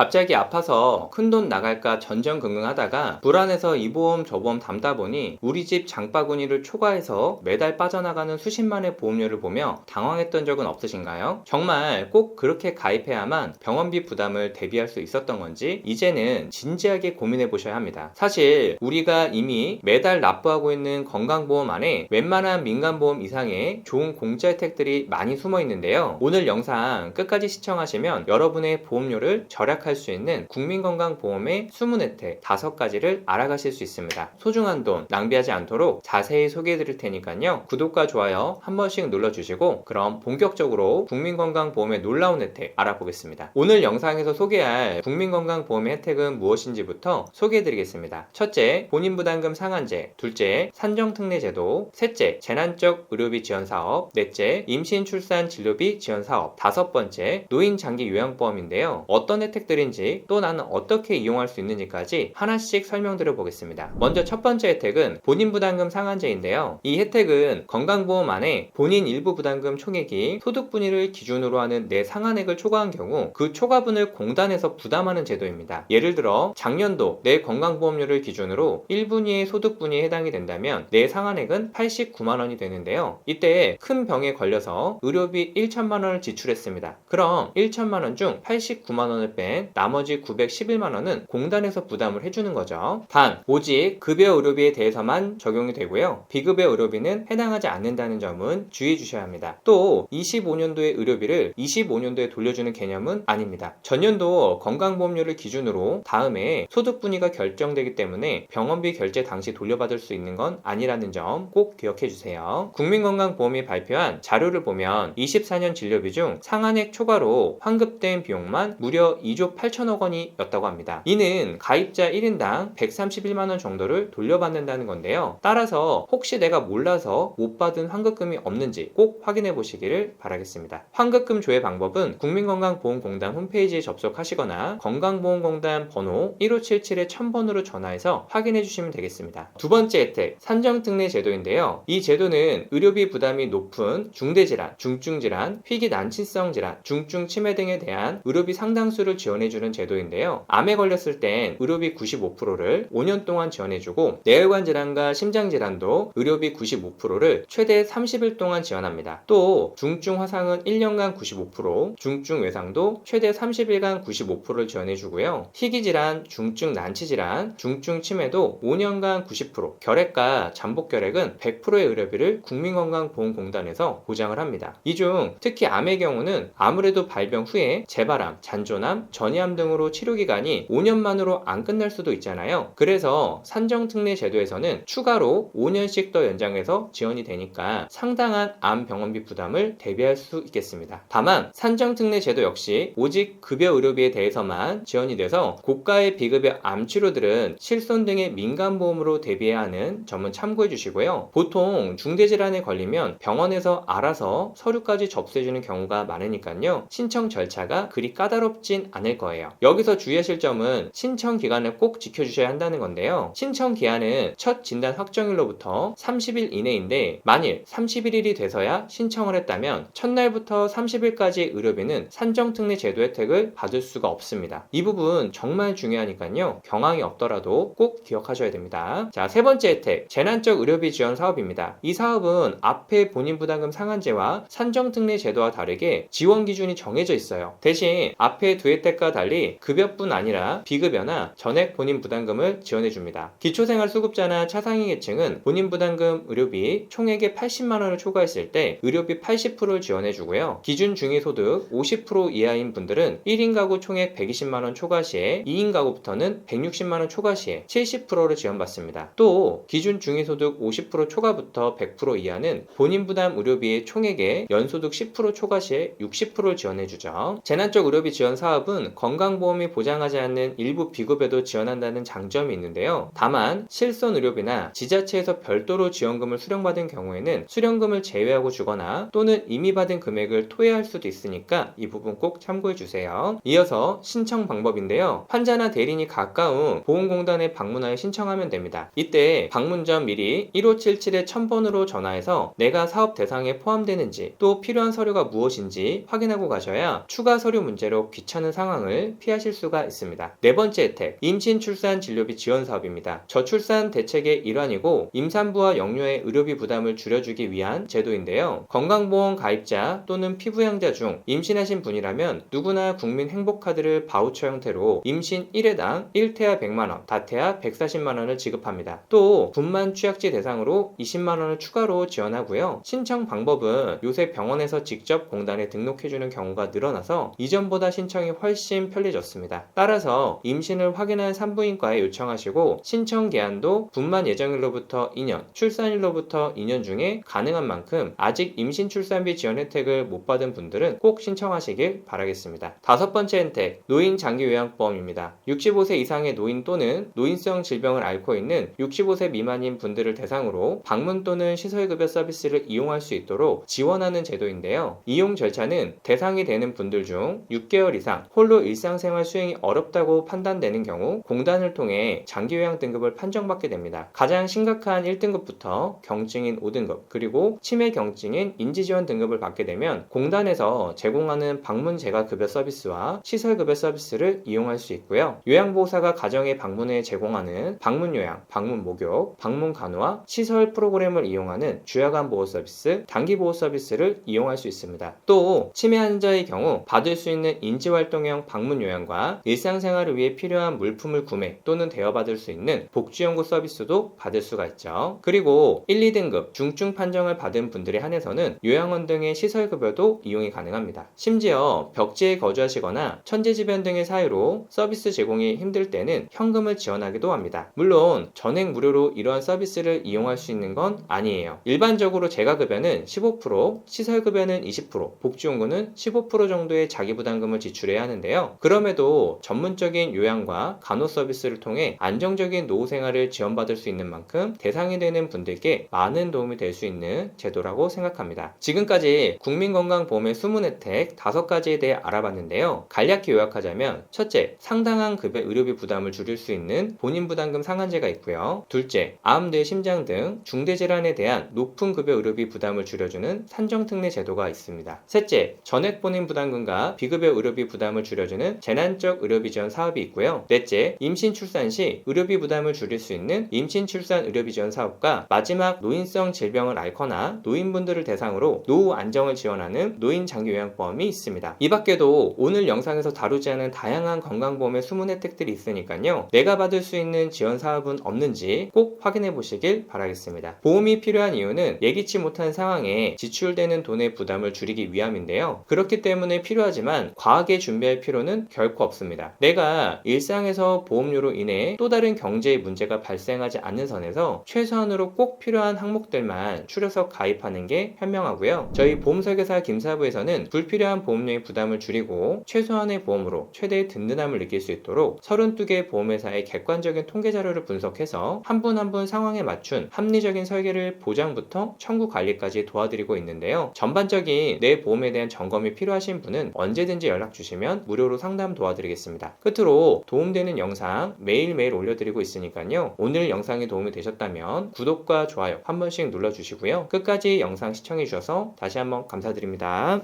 갑자기 아파서 큰돈 나갈까 전전긍긍하다가 불안해서 이 보험 저 보험 담다 보니 우리 집 장바구니를 초과해서 매달 빠져나가는 수십만의 보험료를 보며 당황했던 적은 없으신가요? 정말 꼭 그렇게 가입해야만 병원비 부담을 대비할 수 있었던 건지 이제는 진지하게 고민해 보셔야 합니다. 사실 우리가 이미 매달 납부하고 있는 건강보험 안에 웬만한 민간보험 이상의 좋은 공짜 혜택들이 많이 숨어 있는데요. 오늘 영상 끝까지 시청하시면 여러분의 보험료를 절약할 수 있는 국민건강보험의 숨은 혜택 5가지를 알아가실 수 있습니다. 소중한 돈 낭비하지 않도록 자세히 소개해 드릴 테니까요. 구독과 좋아요 한 번씩 눌러주시고 그럼 본격적으로 국민건강보험의 놀라운 혜택 알아보겠습니다. 오늘 영상에서 소개할 국민건강보험의 혜택은 무엇인지부터 소개해 드리겠습니다. 첫째, 본인부담금 상한제. 둘째, 산정특례제도. 셋째, 재난적 의료비 지원사업. 넷째, 임신 출산 진료비 지원사업. 다섯 번째, 노인장기 요양보험인데요. 어떤 혜택들인지 또 나는 어떻게 이용할 수 있는지까지 하나씩 설명드려 보겠습니다. 먼저 첫 번째 혜택은 본인부담금 상한제인데요. 이 혜택은 건강보험 안에 본인 일부 부담금 총액이 소득분위를 기준으로 하는 내 상한액을 초과한 경우 그 초과분을 공단에서 부담하는 제도입니다. 예를 들어 작년도 내 건강보험료를 기준으로 1분위의 소득분위에 해당이 된다면 내 상한액은 89만원이 되는데요. 이때 큰 병에 걸려서 의료비 1천만원을 지출했습니다. 그럼 1천만원 중 89만원을 뺀 나머지 911만원은 공단에서 부담을 해주는 거죠. 단 오직 급여 의료비에 대해서만 적용이 되고요. 비급여 의료비는 해당하지 않는다는 점은 주의해 주셔야 합니다. 또 25년도의 의료비를 25년도에 돌려주는 개념은 아닙니다. 전년도 건강보험료를 기준으로 다음에 소득분위가 결정되기 때문에 병원비 결제 당시 돌려받을 수 있는 건 아니라는 점 꼭 기억해 주세요. 국민건강보험이 발표한 자료를 보면 24년 진료비 중 상한액 초과로 환급된 비용만 무려 2조 8천억 원이었다고 합니다. 이는 가입자 1인당 131만원 정도를 돌려받는다는 건데요. 따라서 혹시 내가 몰라서 못 받은 환급금이 없는지 꼭 확인해 보시기를 바라겠습니다. 환급금 조회 방법은 국민건강보험공단 홈페이지에 접속하시거나 건강보험공단 번호 1577-1000번으로 전화해서 확인해 주시면 되겠습니다. 두 번째 혜택, 산정특례 제도인데요. 이 제도는 의료비 부담이 높은 중대질환, 중증질환, 희귀 난치성 질환, 중증 치매 등에 대한 의료비 상당수를 지원해주는 제도인데요. 암에 걸렸을 땐 의료비 95%를 5년 동안 지원해주고 뇌혈관 질환과 심장 질환도 의료비 95%를 최대 30일 동안 지원합니다. 또 중증 화상은 1년간 95%, 중증 외상도 최대 30일간 95%를 지원해주고요. 희귀 질환, 중증 난치 질환, 중증 치매도 5년간 90%, 결핵과 잠복결핵은 100%의 의료비를 국민건강보험공단에서 보장을 합니다. 이 중 특히 암의 경우는 아무래도 발병 후에 재발암, 잔존암, 전이암 등으로 치료기간이 5년만으로 안 끝날 수도 있잖아요. 그래서 산정특례 제도에서는 추가로 5년씩 더 연장해서 지원이 되니까 상당한 암 병원비 부담을 대비할 수 있겠습니다. 다만 산정특례 제도 역시 오직 급여 의료비에 대해서만 지원이 돼서 고가의 비급여 암 치료들은 실손 등의 민간보험으로 대비해야 하는 점은 참고해 주시고요. 보통 중대질환에 걸리면 병원에서 알아서 서류까지 접수해주는 경우가 많으니까요. 신청 절차가 그리 까다롭진 않을 거예요. 여기서 주의하실 점은 신청 기간을 꼭 지켜주셔야 한다는 건데요. 신청 기한은 첫 진단 확정일로부터 30일 이내인데 만일 31일이 돼서야 신청을 했다면 첫날부터 30일까지 의료비는 산정특례 제도 혜택을 받을 수가 없습니다. 이 부분 정말 중요하니까요. 경황이 없더라도 꼭 기억하셔야 됩니다. 자, 세 번째 혜택, 재난적 의료비 지원 사업입니다. 이 사업은 앞에 본인부담금 상한제와 산정특례 제도와 다르게 지원 기준이 정해져 있어요. 대신 앞에 두 혜택과 달리 급여뿐 아니라 비급여나 전액 본인부담금을 지원해줍니다. 기초생활수급자나 차상위 계층은 본인부담금 의료비 총액의 80만원을 초과했을 때 의료비 80%를 지원해주고요. 기준 중위소득 50% 이하인 분들은 1인 가구 총액 120만원 초과 시에 2인 가구부터는 160만원 초과 시에 70%를 지원받습니다. 또 기준 중위소득 50% 초과부터 100% 이하는 본인부담 의료비의 총액의 연소득 10% 초과 시에 60%를 지원해주죠. 재난적 의료비 지원 사업은 건강보험이 보장하지 않는 일부 비급여도 지원한다는 장점이 있는데요. 다만 실손 의료비나 지자체에서 별도로 지원금을 수령받은 경우에는 수령금을 제외하고 주거나 또는 이미 받은 금액을 토해할 수도 있으니까 이 부분 꼭 참고해주세요. 이어서 신청 방법인데요. 환자나 대리인이 가까운 보험공단에 방문하여 신청하면 됩니다. 이때 방문 전 미리 1577-1000번으로 전화해서 내가 사업 대상에 포함되는지 또 필요한 서류가 무엇인지 확인하고 가셔야 추가 서류 문제로 귀찮은 상황을 부담을 피하실 수가 있습니다. 네 번째 혜택, 임신 출산 진료비 지원 사업입니다. 저출산 대책의 일환이고 임산부와 영유아의 의료비 부담을 줄여주기 위한 제도인데요. 건강보험 가입자 또는 피부양자 중 임신하신 분이라면 누구나 국민행복카드를 바우처 형태로 임신 1회당 1태아 100만원, 다태아 140만원을 지급합니다. 또 분만 취약지 대상으로 20만원을 추가로 지원하고요. 신청 방법은 요새 병원에서 직접 공단에 등록해주는 경우가 늘어나서 이전보다 신청이 훨씬 편리해졌습니다. 따라서 임신을 확인한 산부인과에 요청하시고 신청 기한도 분만 예정일로부터 2년, 출산일로부터 2년 중에 가능한 만큼 아직 임신 출산비 지원 혜택을 못 받은 분들은 꼭 신청하시길 바라겠습니다. 다섯 번째 혜택, 노인 장기 요양보험입니다. 65세 이상의 노인 또는 노인성 질병을 앓고 있는 65세 미만인 분들을 대상으로 방문 또는 시설급여 서비스를 이용할 수 있도록 지원하는 제도인데요. 이용 절차는 대상이 되는 분들 중 6개월 이상 홀로 일상생활 수행이 어렵다고 판단되는 경우 공단을 통해 장기요양 등급을 판정받게 됩니다. 가장 심각한 1등급부터 경증인 5등급 그리고 치매 경증인 인지지원 등급을 받게 되면 공단에서 제공하는 방문 재가급여 서비스와 시설급여 서비스를 이용할 수 있고요. 요양보호사가 가정에 방문해 제공하는 방문요양, 방문목욕, 방문간호와 시설 프로그램을 이용하는 주야간 보호 서비스, 단기 보호 서비스를 이용할 수 있습니다. 또 치매 환자의 경우 받을 수 있는 인지활동형 방문요양과 일상생활을 위해 필요한 물품을 구매 또는 대여받을 수 있는 복지연구 서비스도 받을 수가 있죠. 그리고 1, 2등급 중증 판정을 받은 분들에 한해서는 요양원 등의 시설급여도 이용이 가능합니다. 심지어 벽지에 거주하시거나 천재지변 등의 사유로 서비스 제공이 힘들 때는 현금을 지원하기도 합니다. 물론 전액 무료로 이러한 서비스를 이용할 수 있는 건 아니에요. 일반적으로 재가급여는 15%, 시설급여는 20%, 복지연구는 15% 정도의 자기부담금을 지출해야 하는데요. 그럼에도 전문적인 요양과 간호 서비스를 통해 안정적인 노후 생활을 지원받을 수 있는 만큼 대상이 되는 분들께 많은 도움이 될 수 있는 제도라고 생각합니다. 지금까지 국민건강보험의 숨은 혜택 5가지에 대해 알아봤는데요. 간략히 요약하자면 첫째, 상당한 급의 의료비 부담을 줄일 수 있는 본인부담금 상한제가 있고요. 둘째, 암, 뇌, 심장 등 중대질환에 대한 높은 급여 의료비 부담을 줄여주는 산정특례 제도가 있습니다. 셋째, 전액 본인 부담금과 비급여 의료비 부담을 줄여주는 재난적 의료비 지원 사업이 있고요. 넷째, 임신 출산 시 의료비 부담을 줄일 수 있는 임신 출산 의료비 지원 사업과 마지막 노인성 질병을 앓거나 노인분들을 대상으로 노후 안정을 지원하는 노인 장기 요양보험이 있습니다. 이 밖에도 오늘 영상에서 다루지 않은 다양한 건강보험의 숨은 혜택들이 있으니까요. 내가 받을 수 있는 지원 사업은 없는지 꼭 확인해 보시길 바라겠습니다. 보험이 필요한 이유는 예기치 못한 상황에 지출되는 돈의 부담을 줄이기 위함인데요. 그렇기 때문에 필요하지만 과하게 준비할 필요는 결코 없습니다. 내가 일상에서 보험료로 인해 또 다른 경제의 문제가 발생하지 않는 선에서 최소한으로 꼭 필요한 항목들만 추려서 가입하는 게 현명하고요. 저희 보험설계사 김사부에서는 불필요한 보험료의 부담을 줄이고 최소한의 보험으로 최대의 든든함을 느낄 수 있도록 32개 보험회사의 객관적인 통계 자료를 분석해서 한 분 한 분 상황에 맞춘 합리적인 설계를 보장부터 청구 관리까지 도와드리고 있는데요. 전반적인 내 보험에 대한 점검이 필요하신 분은 언제든지 연락 주시면 무료로 상담 도와드리겠습니다. 끝으로 도움되는 영상 매일매일 올려드리고 있으니까요. 오늘 영상이 도움이 되셨다면 구독과 좋아요 한 번씩 눌러주시고요. 끝까지 영상 시청해주셔서 다시 한번 감사드립니다.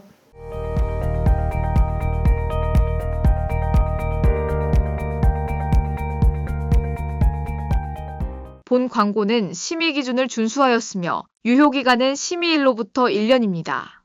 본 광고는 심의 기준을 준수하였으며 유효기간은 심의일로부터 1년입니다.